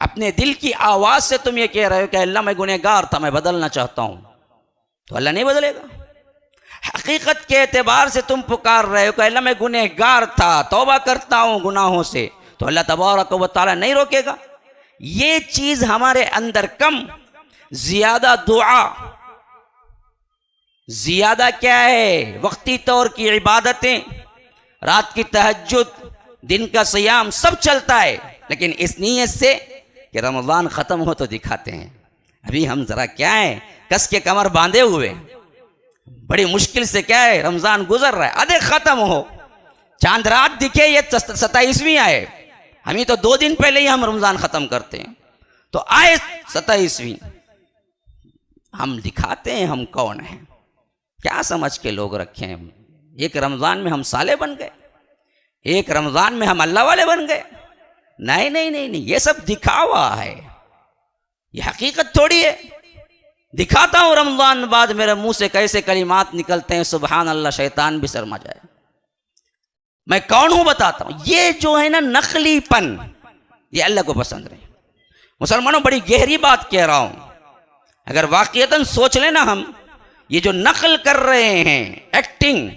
अपने दिल की आवाज से तुम ये कह रहे हो कि अल्लाह मैं गुनहगार था, मैं बदलना चाहता हूं, तो अल्लाह नहीं बदलेगा। हकीकत के एतबार से तुम पुकार रहे हो कि अल्लाह मैं गुनहगार था, तौबा करता हूं गुनाहों से, तो अल्लाह तबारक व तआला नहीं रोकेगा। ये चीज हमारे अंदर कम, ज्यादा दुआ, ज्यादा क्या है, वक्ती तौर की इबादतें, रात की तहज्जुद, दिन का सियाम, सब चलता है, लेकिन इस नीयत से कि रमज़ान ख़त्म हो तो दिखाते हैं। अभी हम ज़रा क्या है, कस के कमर बांधे हुए, बड़ी मुश्किल से क्या है, रमज़ान गुजर रहा है, अरे ख़त्म हो, चांद रात दिखे, ये 27वीं आए, हम ही तो 2 दिन पहले ही हम रमज़ान ख़त्म करते हैं, तो आए 27वीं, हम दिखाते हैं हम कौन हैं, क्या समझ के लोग रखे हैं। एक रमज़ान में हम साले बन गए, एक रमज़ान में हम अल्लाह वाले बन गए। नहीं नहीं नहीं नहीं, ये सब दिखावा है, ये हकीकत थोड़ी है। दिखाता हूं रमज़ान बाद मेरे मुंह से कैसे कलिमात निकलते हैं, सुबहान अल्लाह, शैतान भी शर्मा जाए। मैं कौन हूं बताता हूं। ये जो है ना नकलीपन, ये अल्लाह को पसंद नहीं। मुसलमानों, बड़ी गहरी बात कह रहा हूं, अगर वाकईतन सोच लेना, हम ये जो नकल कर रहे हैं, एक्टिंग,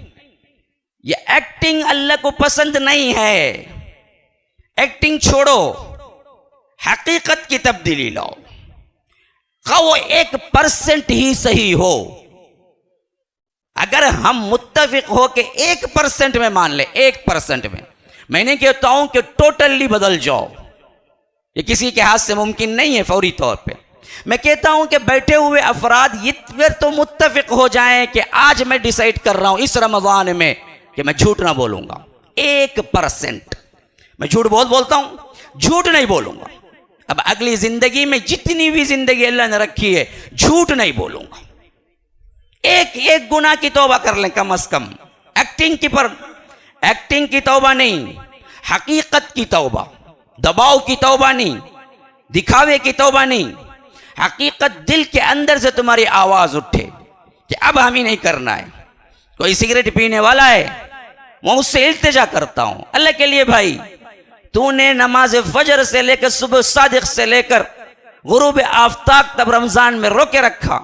ये एक्टिंग अल्लाह को पसंद नहीं है। एक्टिंग छोड़ो, हकीकत की तब्दीली लाओ। खा वो 1% ही सही हो, अगर हम मुत्तफिक हो के 1% में मान ले, 1% में, मैं नहीं कहता हूं कि टोटली बदल जाओ, ये किसी के हाथ से मुमकिन नहीं है फौरी तौर पे। मैं कहता हूं कि बैठे हुए अफराद ये फिर तो मुत्तफिक हो जाएं कि आज मैं डिसाइड कर रहा हूं इस रमज़ान में कि मैं झूठ ना बोलूंगा। 1% मैं झूठ बहुत बोलता हूं, झूठ नहीं बोलूंगा। अब अगली जिंदगी में जितनी भी जिंदगी अल्लाह ने रखी है, झूठ नहीं बोलूंगा। एक गुनाह की तौबा कर लें कम अज कम। एक्टिंग की तौबा नहीं, हकीकत की तौबा, दबाव की तौबा नहीं, दिखावे की तौबा नहीं। हकीकत दिल के अंदर से तुम्हारी आवाज उठे कि अब हम ही नहीं करना है। कोई सिगरेट पीने वाला है, मैं उससे इल्तिजा करता हूं, अल्लाह के लिए भाई, तूने नमाज फजर से लेकर सुबह सादिक से लेकर गुरूब आफ्ताब तब रमजान में रोके रखा,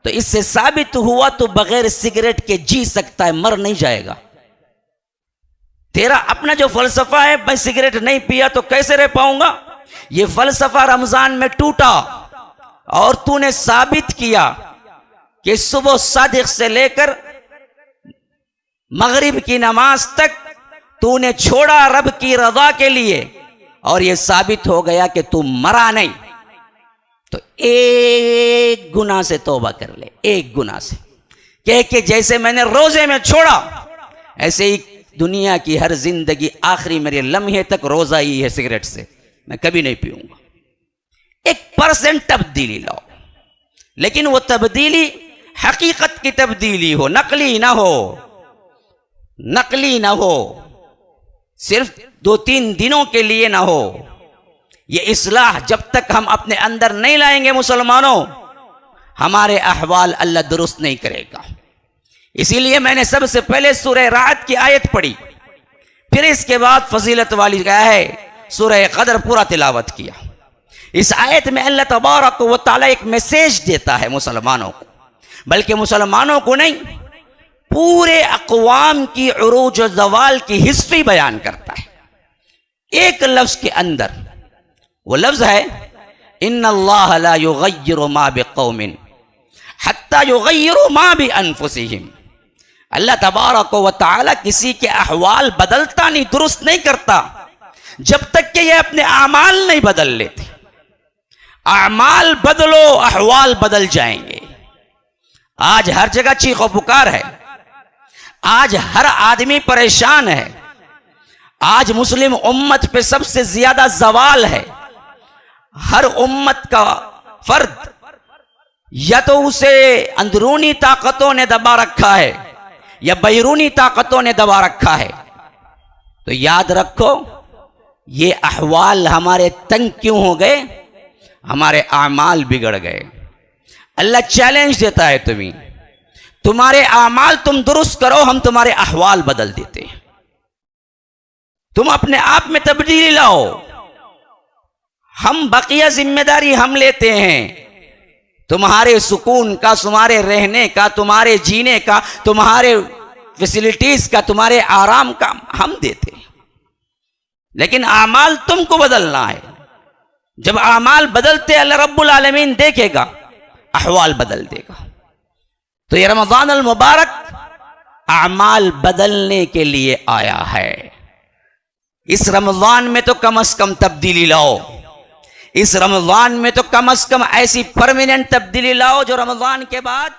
तो इससे साबित हुआ तो बगैर सिगरेट के जी सकता है, मर नहीं जाएगा। तेरा अपना जो फलसफा है, मैं सिगरेट नहीं पिया तो कैसे रह पाऊंगा, ये फलसफा रमजान में टूटा और तूने साबित किया कि सुबह सादिक से लेकर मगरिब की नमाज तक तूने छोड़ा रब की रजा के लिए, और यह साबित हो गया कि तू मरा नहीं। तो एक गुनाह से तौबा कर ले, एक गुनाह से, कह के जैसे मैंने रोजे में छोड़ा, ऐसे ही दुनिया की हर जिंदगी आखिरी मेरे लम्हे तक रोजा ही है सिगरेट से, मैं कभी नहीं पीऊंगा। 1% तब्दीली लाओ, लेकिन वो तब्दीली हकीकत की तब्दीली हो, नकली ना हो, नकली ना हो, सिर्फ 2-3 दिनों के लिए ना हो। ये इस्लाह जब तक हम अपने अंदर नहीं लाएंगे मुसलमानों, हमारे अहवाल अल्लाह दुरुस्त नहीं करेगा। इसीलिए मैंने सबसे पहले सूरह राअद की आयत पढ़ी, फिर इसके बाद फजीलत वाली क्या है सूरह क़द्र पूरा तिलावत किया। इस आयत में अल्लाह तबारक व तआला एक मैसेज देता है मुसलमानों को, बल्कि मुसलमानों को नहीं, पूरे अक़वाम की उरूज व ज़वाल की हिस्ट्री बयान करता है एक लफ्ज़ के अंदर। वो लफ्ज़ है इन्नल्लाह ला युग़य्यिरु मा बिक़ौमिन हत्ता युग़य्यिरु मा बिअन्फुसिहिम। अल्लाह तबारक व तआला किसी के अहवाल बदलता नहीं, दुरुस्त नहीं करता, जब तक कि ये अपने आमाल नहीं बदल लेते। आमाल बदलो, अहवाल बदल जाएंगे। आज हर जगह चीखो पुकार है, आज हर आदमी परेशान है, आज मुस्लिम उम्मत पे सबसे ज्यादा जवाल है। हर उम्मत का फर्द या तो उसे अंदरूनी ताकतों ने दबा रखा है या बैरूनी ताकतों ने दबा रखा है। तो याद रखो, ये अहवाल हमारे तंग क्यों हो गए, हमारे आमाल बिगड़ गए। अल्लाह चैलेंज देता है तुम्हें, तुम्हारे आमाल तुम दुरुस्त करो, हम तुम्हारे अहवाल बदल देते हैं। तुम अपने आप में तब्दीली लाओ, हम बकिया जिम्मेदारी हम लेते हैं, तुम्हारे सुकून का, तुम्हारे रहने का, तुम्हारे जीने का, तुम्हारे फैसिलिटीज का, तुम्हारे आराम का हम देते हैं, लेकिन आमाल तुमको बदलना है। जब आमाल बदलते अल्लाह रब्बुल आलमीन देखेगा, अहवाल बदल देगा। तो ये रमजान अल मुबारक आमाल बदलने के लिए आया है। इस रमजान में तो कम से कम तब्दीली लाओ, इस रमजान में तो कम से कम ऐसी परमानेंट तब्दीली लाओ जो रमजान के बाद